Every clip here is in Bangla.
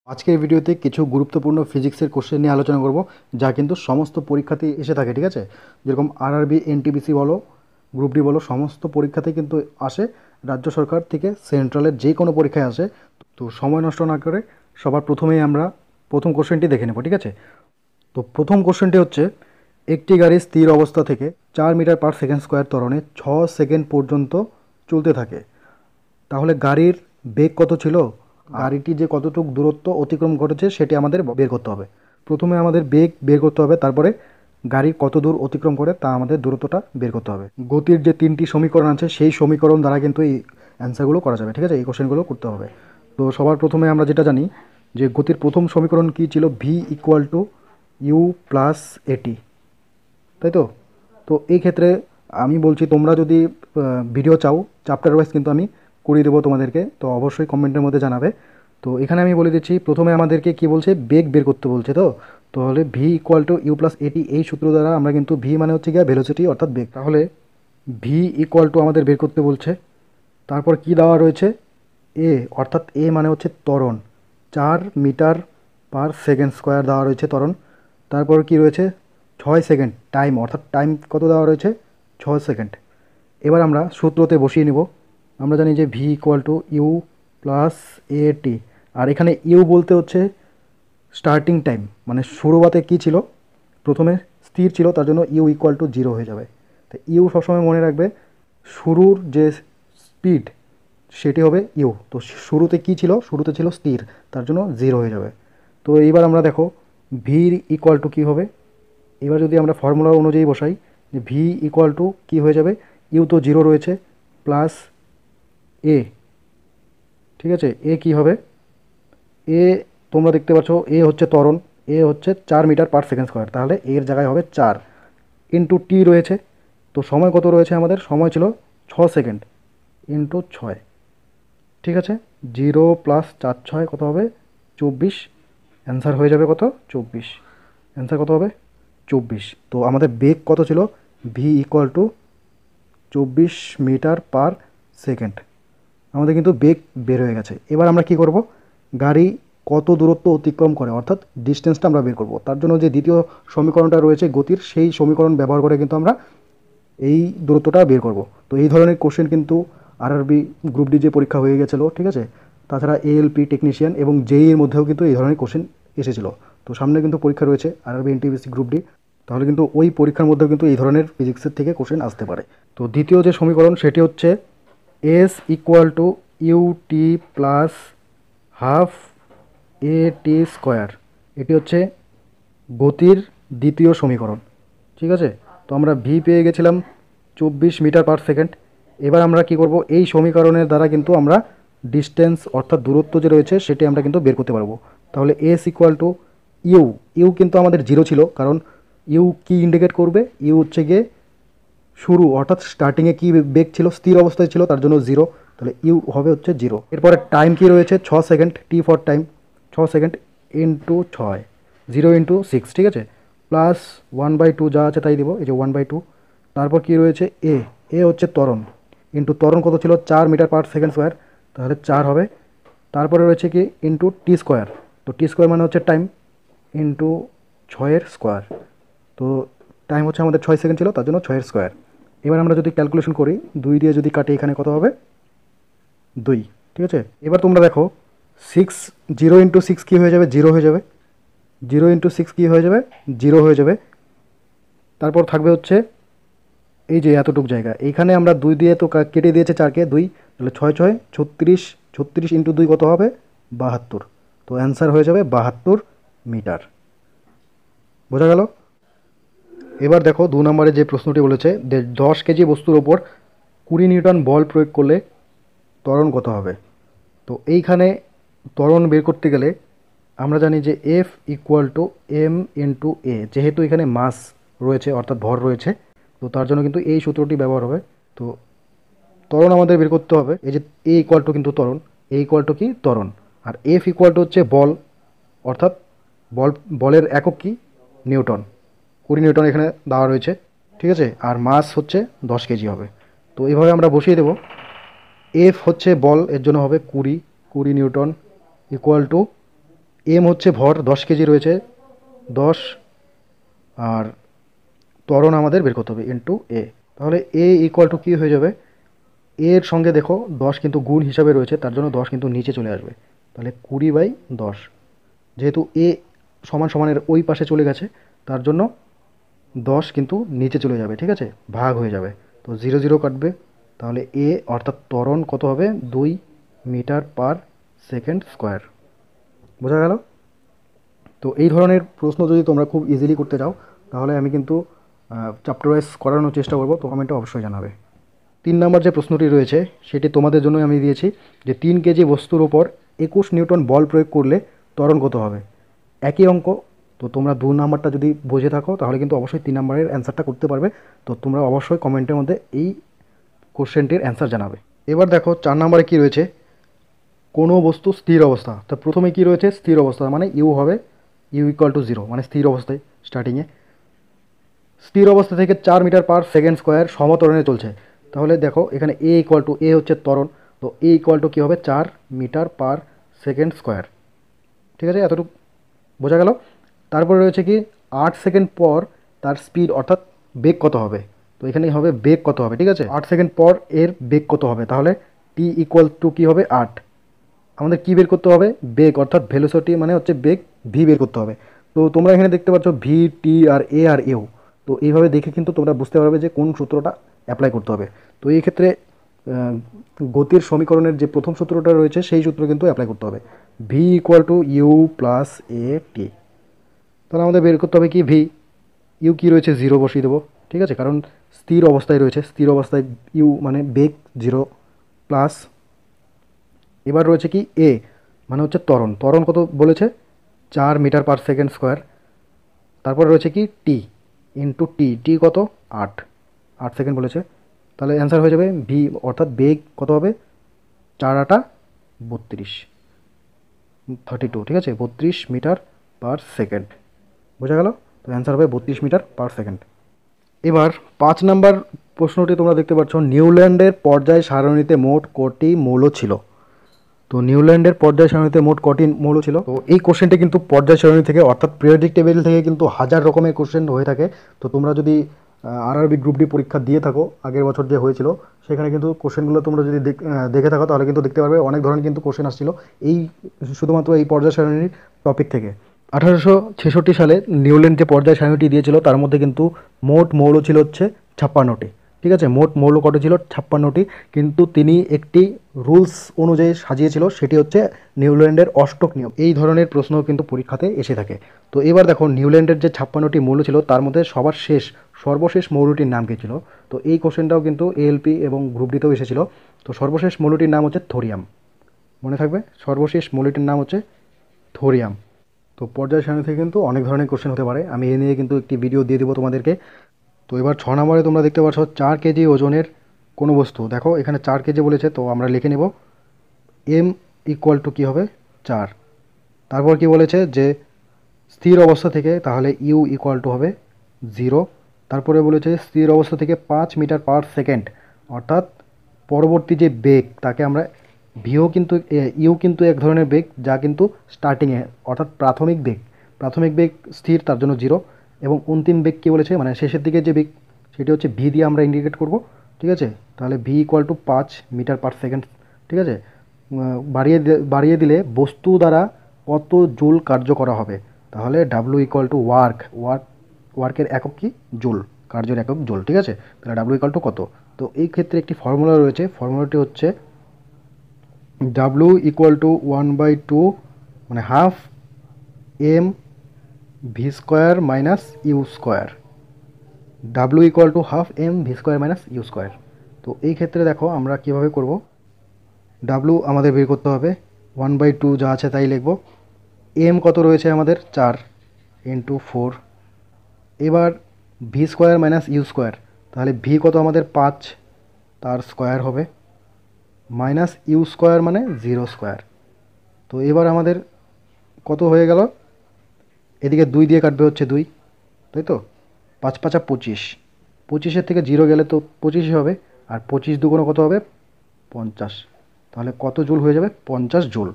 আজকের ভিডিওতে কিছু গুরুত্বপূর্ণ ফিজিক্সের কোশ্চেন নিয়ে আলোচনা করব, যা কিন্তু সমস্ত পরীক্ষাতেই এসে থাকে। ঠিক আছে, যেরকম আরআরবি, এনটিপিসি বলো, গ্রুপ ডি বলো, সমস্ত পরীক্ষাতেই কিন্তু আসে। রাজ্য সরকার থেকে সেন্ট্রালের যে কোনো পরীক্ষায় আসে। তো সময় নষ্ট না করে সবার প্রথমেই আমরা প্রথম কোশ্চেনটি দেখে নেব। ঠিক আছে, তো প্রথম কোশ্চেনটি হচ্ছে, একটি গাড়ি স্থির অবস্থা থেকে 4 মিটার/সেকেন্ড স্কোয়ার ত্বরণে 6 সেকেন্ড পর্যন্ত চলতে থাকে, তাহলে গাড়ির বেগ কত ছিল? গাড়িটি যে কতটুকু দূরত্ব অতিক্রম করেছে সেটি আমাদের বের করতে হবে। প্রথমে আমাদের বেগ বের করতে হবে, তারপরে গাড়ি কত দূর অতিক্রম করে তা আমাদের দূরত্বটা বের করতে হবে। গতির যে 3টি সমীকরণ আছে সেই সমীকরণ দ্বারা কিন্তু এই অ্যান্সারগুলো করা যাবে। ঠিক আছে, এই কোশ্চেনগুলো করতে হবে। তো সবার প্রথমে আমরা যেটা জানি যে গতির প্রথম সমীকরণ কী ছিল, V equal to you plus at, তাই তো? তো এই ক্ষেত্রে আমি বলছি, তোমরা যদি ভিডিও চাও চ্যাপ্টার ওয়াইজ কিন্তু আমি করিয়ে দেবো তোমাদেরকে, তো অবশ্যই কমেন্টের মধ্যে জানাবে। তো এখানে আমি বলে দিচ্ছি, প্রথমে আমাদেরকে কি বলছে, বেগ বের করতে বলছে। তো তাহলে V equal to you plus at, এই সূত্র দ্বারা আমরা কিন্তু ভি মানে হচ্ছে গিয়ে ভেলোসিটি অর্থাৎ বেগ, তাহলে ভি ইকুয়াল টু আমাদের বের করতে বলছে। তারপর কি দেওয়া রয়েছে, এ, অর্থাৎ এ মানে হচ্ছে ত্বরণ, 4 মিটার/সেকেন্ড স্কোয়ার দেওয়া রয়েছে ত্বরণ। তারপর কি রয়েছে, 6 সেকেন্ড টাইম, অর্থাৎ টাইম কত দেওয়া রয়েছে, 6 সেকেন্ড। এবার আমরা সূত্রতে বসিয়ে নিব। আমরা জানি যে v equal to you plus a t, আর এখানে ইউ বলতে হচ্ছে স্টার্টিং টাইম, মানে শুরুতে কী ছিল, প্রথমে স্থির ছিল, তার জন্য ইউ ইকুয়াল টু 0 হয়ে যাবে। তো ইউ সবসময় মনে রাখবে, শুরুর যে স্পিড সেটি হবে ইউ। তো শুরুতে কী ছিল, শুরুতে ছিল স্থির, তার জন্য 0 হয়ে যাবে। তো এইবার আমরা দেখো ভি ইকুয়াল টু কী হবে। এবার যদি আমরা ফর্মুলা অনুযায়ী বসাই, যে ভি ইকুয়াল টু কী হয়ে যাবে, ইউ তো 0 রয়েছে, প্লাস এ। ঠিক আছে, এ কী হবে, এ তোমরা দেখতে পাচ্ছ এ হচ্ছে ত্বরণ, এ হচ্ছে 4 মিটার/সেকেন্ড স্কোয়ার, তাহলে এর জায়গায় হবে 4 ইন্টু টি রয়েছে। তো সময় কত রয়েছে, আমাদের সময় ছিল 6 সেকেন্ড ইন্টু 6। ঠিক আছে, 0 প্লাস 4 6 কত হবে, 24। অ্যান্সার হয়ে যাবে কত, 24। অ্যান্সার কত হবে, 24। তো আমাদের বেগ কত ছিল, ভি ইকুয়াল টু 24 মিটার/সেকেন্ড। আমাদের কিন্তু বেগ বের হয়ে গেছে। এবার আমরা কি করব, গাড়ি কত দূরত্ব অতিক্রম করে অর্থাৎ ডিস্টেন্সটা আমরা বের করব। তার জন্য যে দ্বিতীয় সমীকরণটা রয়েছে গতির, সেই সমীকরণ ব্যবহার করে কিন্তু আমরা এই দূরত্বটা বের করব। তো এই ধরনের কোশ্চেন কিন্তু আরআরবি, গ্রুপ ডি যে পরীক্ষা হয়ে গেছিলো, ঠিক আছে, তাছাড়া এএলপি টেকনিশিয়ান এবং জেইর মধ্যেও কিন্তু এই ধরনের কোশ্চেন এসেছিলো। তো সামনে কিন্তু পরীক্ষা রয়েছে আরআরবি, এনটিপিসি, গ্রুপ ডি, তাহলে কিন্তু ওই পরীক্ষার মধ্যেও কিন্তু এই ধরনের ফিজিক্সের থেকে কোশ্চেন আসতে পারে। তো দ্বিতীয় যে সমীকরণ সেটি হচ্ছে S equal to U T plus half A T square. এটি হচ্ছে গতির দ্বিতীয় সমীকরণ। ঠিক আছে, তো আমরা ভি পেয়ে গেছিলাম 24 মিটার/সেকেন্ড। এবার আমরা কি করব, এই সমীকরণের দ্বারা কিন্তু আমরা ডিস্টেন্স অর্থাৎ দূরত্ব যে রয়েছে সেটি আমরা কিন্তু বের করতে পারবো। তাহলে S equal to U, U কিন্তু আমাদের 0 ছিল, কারণ ইউ কি ইন্ডিকেট করবে, ইউ হচ্ছে গিয়ে শুরু, অর্থাৎ স্টার্টিংয়ে কী বেগ ছিল, স্থির অবস্থায় ছিল, তার জন্য 0, তাহলে ইউ হবে হচ্ছে 0। এরপরে টাইম কি রয়েছে, 6 second, T for time, 6 second into 6, 0 into 6। ঠিক আছে, প্লাস 1/2 যা আছে তাই দিব, এই যে 1/2। তারপর কি রয়েছে, এ, এ হচ্ছে ত্বরণ, ইন্টু ত্বরণ কত ছিল, 4 মিটার/সেকেন্ড স্কোয়ার, তাহলে 4 হবে। তারপরে রয়েছে কি, ইন্টু টি স্কোয়ার, তো টি স্কোয়ার মানে হচ্ছে টাইম, ইন্টু 6-এর স্কোয়ার। তো টাইম হচ্ছে আমাদের 6 সেকেন্ড ছিল, তার জন্য 6-এর স্কোয়ার। এবার আমরা যদি ক্যালকুলেশন করি, 2 দিয়ে যদি কাটি, এখানে কত হবে, 2। ঠিক আছে, এবার তোমরা দেখো 0 ইন্টু 6 কী হয়ে যাবে, 0 হয়ে যাবে। 0 ইন্টু 6 কী হয়ে যাবে, 0 হয়ে যাবে। তারপর থাকবে হচ্ছে এই যে এতটুক জায়গা, এইখানে আমরা 2 দিয়ে তো কেটে দিয়েছে 4কে 2, তাহলে 6 6 36, 36 ইন্টু 2 কত হবে, 72। তো অ্যান্সার হয়ে যাবে 72 মিটার। বোঝা গেল? এবার দেখো 2 নম্বরে যে প্রশ্নটি বলেছে, 10 কেজি বস্তুর ওপর 20 নিউটন বল প্রয়োগ করলে ত্বরণ কত হবে। তো এইখানে ত্বরণ বের করতে গেলে আমরা জানি যে F equal to m into a, যেহেতু এখানে মাস রয়েছে অর্থাৎ ভর রয়েছে, তো তার জন্য কিন্তু এই সূত্রটি ব্যবহার হবে। তো ত্বরণ আমাদের বের করতে হবে, এই যে এ ইকুয়াল টু কিন্তু ত্বরণ, এ ইকুয়াল টু কি, ত্বরণ, আর এফ ইকুয়াল টু হচ্ছে বল, অর্থাৎ বলের একক কি, নিউটন, 20 নিউটন এখানে দেওয়া রয়েছে। ঠিক আছে, আর মাস হচ্ছে 10 কেজি হবে। তো এইভাবে আমরা বসিয়ে দেব, এফ হচ্ছে বল, এর জন্য হবে 20 নিউটন ইকুয়াল টু এম হচ্ছে ভর 10 কেজি রয়েছে, 10, আর ত্বরণ আমাদের বের করতে হবে ইন্টু এ। তাহলে এ ইকুয়াল টু কী হয়ে যাবে, এর সঙ্গে দেখো 10 কিন্তু গুণ হিসাবে রয়েছে, তার জন্য 10 কিন্তু নিচে চলে আসবে। তাহলে 20/10, যেহেতু এ সমান সমানের ওই পাশে চলে গেছে তার জন্য 10 কিন্তু নিচে চলে যাবে, ঠিক আছে, ভাগ হয়ে যাবে। তো 0 0 কাটবে, তাহলে এ অর্থাৎ ত্বরণ কত হবে, 2 মিটার পার সেকেন্ড স্কোয়ার। বোঝা গেল? তো এই ধরনের প্রশ্ন যদি তোমরা খুব ইজিলি করতে চাও তাহলে আমি কিন্তু চ্যাপ্টার ওয়াইজ করানোর চেষ্টা করবো, তো কমেন্টে অবশ্যই জানাবে। 3 নম্বর যে প্রশ্নটি রয়েছে সেটি তোমাদের জন্য আমি দিয়েছি যে 3 কেজি বস্তুর ওপর 21 নিউটন বল প্রয়োগ করলে ত্বরণ কত হবে। একই অঙ্ক, তো তোমরা 2 নাম্বারটা যদি বুঝে থাকো তাহলে কিন্তু অবশ্যই 3 নাম্বারের অ্যান্সারটা করতে পারবে। তো তোমরা অবশ্যই কমেন্টের মধ্যে এই কোশ্চেনটির অ্যান্সার জানাবে। এবার দেখো 4 নম্বরে কী রয়েছে, কোনো বস্তু স্থির অবস্থা। তো প্রথমে কী রয়েছে, স্থির অবস্থা, মানে ইউ হবে ইউ ইকুয়াল টু 0, মানে স্থির অবস্থায় স্টার্টিংয়ে স্থির অবস্থা থেকে 4 মিটার পার সেকেন্ড স্কোয়ার সমত্বরণে চলছে। তাহলে দেখো এখানে এ ইকুয়াল টু, এ হচ্ছে ত্বরণ, তো এ ইকুয়াল টু কী হবে, 4 মিটার পার সেকেন্ড স্কোয়ার। ঠিক আছে, এতটুকু বোঝা গেল। তারপরে রয়েছে কি 8 সেকেন্ড পর তার স্পিড অর্থাৎ বেগ কত হবে। তো এখানে হবে বেগ কত হবে, ঠিক আছে, 8 সেকেন্ড পর এর বেগ কত হবে। তাহলে টি ইকুয়াল টু কী হবে, 8। আমাদের কী বের করতে হবে, বেগ অর্থাৎ ভেলোসিটি মানে হচ্ছে বেগ, ভি বের করতে হবে। তো তোমরা এখানে দেখতে পাচ্ছ V, T R A are you. তো এইভাবে দেখে কিন্তু তোমরা বুঝতে পারবে যে কোন সূত্রটা অ্যাপ্লাই করতে হবে। তো এই ক্ষেত্রে গতির সমীকরণের যে প্রথম সূত্রটা রয়েছে সেই সূত্র কিন্তু অ্যাপ্লাই করতে হবে, v equal to you plus a t. তাহলে আমাদের বের করতে হবে কি, ভি, ইউ কী রয়েছে 0 বসিয়ে দেবো, ঠিক আছে, কারণ স্থির অবস্থায় রয়েছে, স্থির অবস্থায় ইউ মানে বেগ 0, প্লাস এবার রয়েছে কি এ মানে হচ্ছে ত্বরণ, ত্বরণ কত বলেছে 4 মিটার পার সেকেন্ড স্কোয়ার। তারপর রয়েছে কি টি ইন্টু টি, টি কত 8, 8 সেকেন্ড বলেছে। তাহলে অ্যান্সার হয়ে যাবে ভি অর্থাৎ বেগ কত হবে, 4 8 32, 32, ঠিক আছে, 32 মিটার পার সেকেন্ড। বোঝা গেল? তো অ্যান্সার হবে 32 মিটার পার সেকেন্ড। এবার 5 নাম্বার প্রশ্নটি তোমরা দেখতে পাচ্ছ, নিউল্যান্ডের পর্যায় সারণীতে মোট কটি মৌল ছিল। তো নিউল্যান্ডের পর্যায় সারণীতে মোট কটি মৌল ছিল। তো এই কোশ্চেনটি কিন্তু পর্যায় সারণী থেকে অর্থাৎ পিরিয়ডিক টেবিল থেকে কিন্তু হাজার রকমের কোশ্চেন হয়ে থাকে। তো তোমরা যদি আরআরবি গ্রুপ ডি পরীক্ষা দিয়ে থাকো আগের বছর যে হয়েছিল, সেখানে কিন্তু কোশ্চেনগুলো তোমরা যদি দেখে থাকো তাহলে কিন্তু দেখতে পারবে অনেক ধরনের কিন্তু কোশ্চেন আসছিল এই শুধুমাত্র এই পর্যায় সারণীর টপিক থেকে। 1866 সালে নিউল্যান্ড যে পর্যায় সারণীটি দিয়েছিল তার মধ্যে কিন্তু মোট মৌল ছিল হচ্ছে 56টি, ঠিক আছে, মোট মৌল কত ছিল 56টি, কিন্তু তিনি একটি রুলস অনুযায়ী সাজিয়েছিল, সেটি হচ্ছে নিউল্যান্ডের অষ্টক নিয়ম। এই ধরনের প্রশ্ন কিন্তু পরীক্ষাতে এসে থাকে। তো এবার দেখো নিউল্যান্ডের যে 56টি মৌল ছিল তার মধ্যে সর্বশেষ মৌলটির নাম কী ছিল। তো এই কোশ্চেনটাও কিন্তু এএলপি এবং গ্রুপ ডিতেও এসেছিল। তো সর্বশেষ মৌলটির নাম হচ্ছে থোরিয়াম, মনে থাকবে, সর্বশেষ মৌলটির নাম হচ্ছে থোরিয়াম। তো পর্যায় সারণী থেকে কিন্তু অনেক ধরনের কোশ্চেন হতে পারে, আমি এ নিয়ে কিন্তু একটি ভিডিও দিয়ে দেবো তোমাদেরকে। তো এবার 6 নম্বরে তোমরা দেখতে পাচ্ছ 4 কেজি ওজনের কোনো বস্তু। দেখো এখানে 4 কেজি বলেছে, তো আমরা লিখে নেব এম ইকুয়াল টু কী হবে 4। তারপর কি বলেছে যে স্থির অবস্থা থেকে, তাহলে ইউ ইকুয়াল টু হবে 0। তারপরে বলেছে স্থির অবস্থা থেকে 5 মিটার পার সেকেন্ড, অর্থাৎ পরবর্তী যে বেগ তাকে আমরা ভিও কিন্তু ইউ কিন্তু এক ধরনের বেগ যা কিন্তু স্টার্টিংয়ে অর্থাৎ প্রাথমিক বেগ স্থির, তার জন্য 0। এবং অন্তিম বেগ কী বলেছে, মানে শেষের দিকে যে বেগ সেটি হচ্ছে ভি দিয়ে আমরা ইন্ডিকেট করব, ঠিক আছে। তাহলে V equal to 5 metre per second, ঠিক আছে। বাড়িয়ে দিলে বস্তু দ্বারা কত জুল কার্য করা হবে। তাহলে ডাব্লু ইকুয়াল টু ওয়ার্কের একক কি, জুল, কার্যের একক জুল, ঠিক আছে। তাহলে ডাব্লু ইকুয়াল টু কত। তো এই ক্ষেত্রে একটি ফর্মুলা রয়েছে, ফর্মুলাটি হচ্ছে ডাব্লু ইকুয়াল টু 1/2 মানে half M V square minus U square. W equal to half M V square minus U square. তো এই ক্ষেত্রে দেখো আমরা কীভাবে করব, ডাব্লু আমাদের বের করতে হবে, 1/2 যা আছে তাই লিখব, এম কত রয়েছে আমাদের 4 ইন্টু 4। এবার V square minus U square, তাহলে ভি কত আমাদের 5 তার স্কোয়ার হবে, মাইনাস ইউ স্কোয়ার মানে 0 স্কোয়ার। তো এবার আমাদের কত হয়ে গেল, এদিকে 2 দিয়ে কাটবে হচ্ছে 2, তাই তো, 5 5 25, 25-এর থেকে 0 গেলে তো 25 হবে, আর 25 দুগুণে কত হবে 50। তাহলে কত জুল হয়ে যাবে 50 জুল।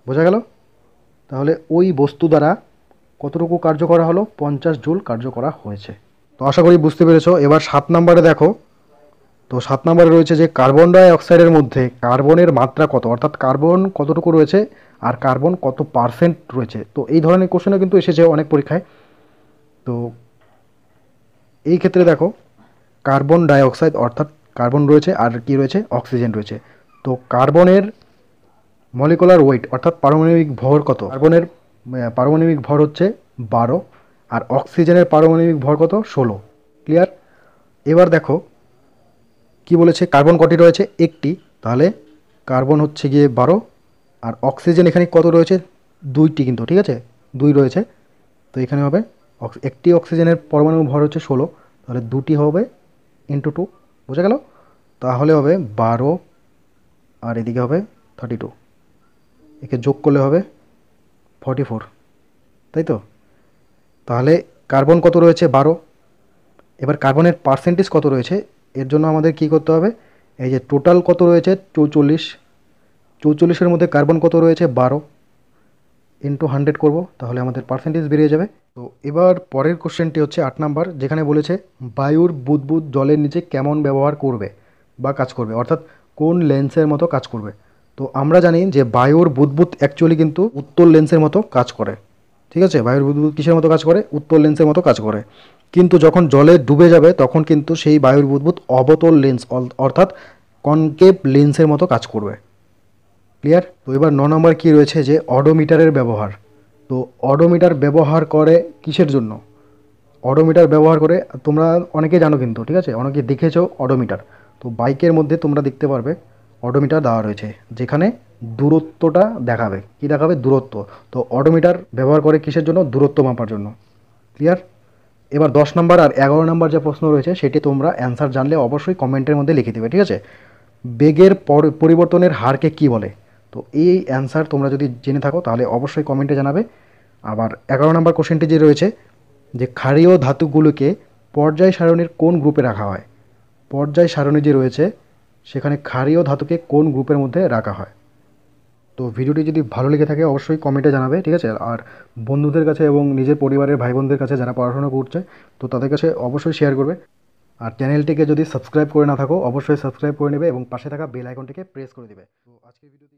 বোঝা গেল? তাহলে ওই বস্তু দ্বারা কতটুকু কার্য করা হলো, 50 জুল কার্য করা হয়েছে। তো আশা করি বুঝতে পেরেছো। এবার 7 নম্বরে দেখো। তো 7 নম্বরে রয়েছে যে কার্বন ডাই অক্সাইডের মধ্যে কার্বনের মাত্রা কত, অর্থাৎ কার্বন কতটুকু রয়েছে আর কার্বন কত পার্সেন্ট রয়েছে। তো এই ধরনের কোশ্চেনও কিন্তু এসেছে অনেক পরীক্ষায়। তো এই ক্ষেত্রে দেখো কার্বন ডাই অক্সাইড অর্থাৎ কার্বন রয়েছে আর কি রয়েছে, অক্সিজেন রয়েছে। তো কার্বনের মলিকুলার ওয়েট অর্থাৎ পারমাণবিক ভর কত, কার্বনের পারমাণবিক ভর হচ্ছে 12 আর অক্সিজেনের পারমাণবিক ভর কত, 16। ক্লিয়ার? এবার দেখো কি বলেছে, কার্বন কটি রয়েছে, একটি, তাহলে কার্বন হচ্ছে গিয়ে 12 আর অক্সিজেন এখানে কত রয়েছে, 2টি কিন্তু, ঠিক আছে, 2 রয়েছে। তো এখানে হবে একটি অক্সিজেনের পরমাণু ভর হচ্ছে 16, তাহলে 2টি হবে ইন্টু 2, বোঝা গেল? তাহলে হবে 12 আর এদিকে হবে 32, একে যোগ করলে হবে 44, তাই তো? তাহলে কার্বন কত রয়েছে, 12। এবার কার্বনের পার্সেন্টেজ কত রয়েছে, এর জন্য আমাদের কি করতে হবে, এই যে টোটাল কত রয়েছে 44, 44-এর মধ্যে কার্বন কত রয়েছে 12 ইন্টু 100 করব, তাহলে আমাদের পার্সেন্টেজ বেরিয়ে যাবে। তো এবার পরের কোশ্চেনটি হচ্ছে 8 নাম্বার, যেখানে বলেছে বায়ুর বুদবুদ জলের নিচে কেমন ব্যবহার করবে বা কাজ করবে, অর্থাৎ কোন লেন্সের মতো কাজ করবে। তো আমরা জানি যে বায়ুর বুদবুদ অ্যাকচুয়ালি কিন্তু উত্তল লেন্সের মতো কাজ করে, ঠিক আছে? বায়ুর বুদবুদ কিসের মতো কাজ করে, উত্তল লেন্সের মতো কাজ করে। কিন্তু যখন জলে ডুবে যাবে তখন কিন্তু সেই বায়ুর বুদবুদ অবতল লেন্স অর্থাৎ কনকেভ লেন্সের মতো কাজ করবে। ক্লিয়ার? তো এবার 9 নম্বর কী রয়েছে যে অডোমিটারের ব্যবহার। তো অডোমিটার ব্যবহার করে কিসের জন্য, অডোমিটার ব্যবহার করে তোমরা অনেকে জানো কিন্তু, ঠিক আছে, অনেকে দেখেছো অডোমিটার। তো বাইকের মধ্যে তোমরা দেখতে পারবে অডোমিটার দেওয়া রয়েছে, যেখানে দূরত্বটা দেখাবে, কি দেখাবে, দূরত্ব। তো অডোমিটার ব্যবহার করে কিসের জন্য, দূরত্ব মাপার জন্য। ক্লিয়ার? এবার 10 নম্বর আর 11 নম্বর যে প্রশ্ন রয়েছে সেটি তোমরা অ্যান্সার জানলে অবশ্যই কমেন্টের মধ্যে লিখে দেবে, ঠিক আছে? বেগের পরিবর্তনের হারকে কি বলে। তো এই অ্যান্সার তোমরা যদি জেনে থাকো তাহলে অবশ্যই কমেন্টে জানাবে। আবার 11 নম্বর কোশ্চেনটি যে রয়েছে যে ক্ষারীয় ধাতুগুলোকে পর্যায় সারণীর কোন গ্রুপে রাখা হয়, পর্যায় সারণী যে রয়েছে সেখানে ক্ষারীয় ধাতুকে কোন গ্রুপের মধ্যে রাখা হয়। তো ভিডিওটি যদি ভালো লেগে থাকে অবশ্যই কমেন্টে জানাবে, ঠিক আছে? আর বন্ধুদের কাছে এবং নিজের পরিবারের ভাই বোনদের কাছে যারা পড়াশোনা করছে তো তাদের কাছে অবশ্যই শেয়ার করবে। আর চ্যানেলটিকে যদি সাবস্ক্রাইব করে না থাকো অবশ্যই সাবস্ক্রাইব করে নেবে এবং পাশে থাকা বেল আইকনটিকে প্রেস করে দেবে। তো আজকের ভিডিওটি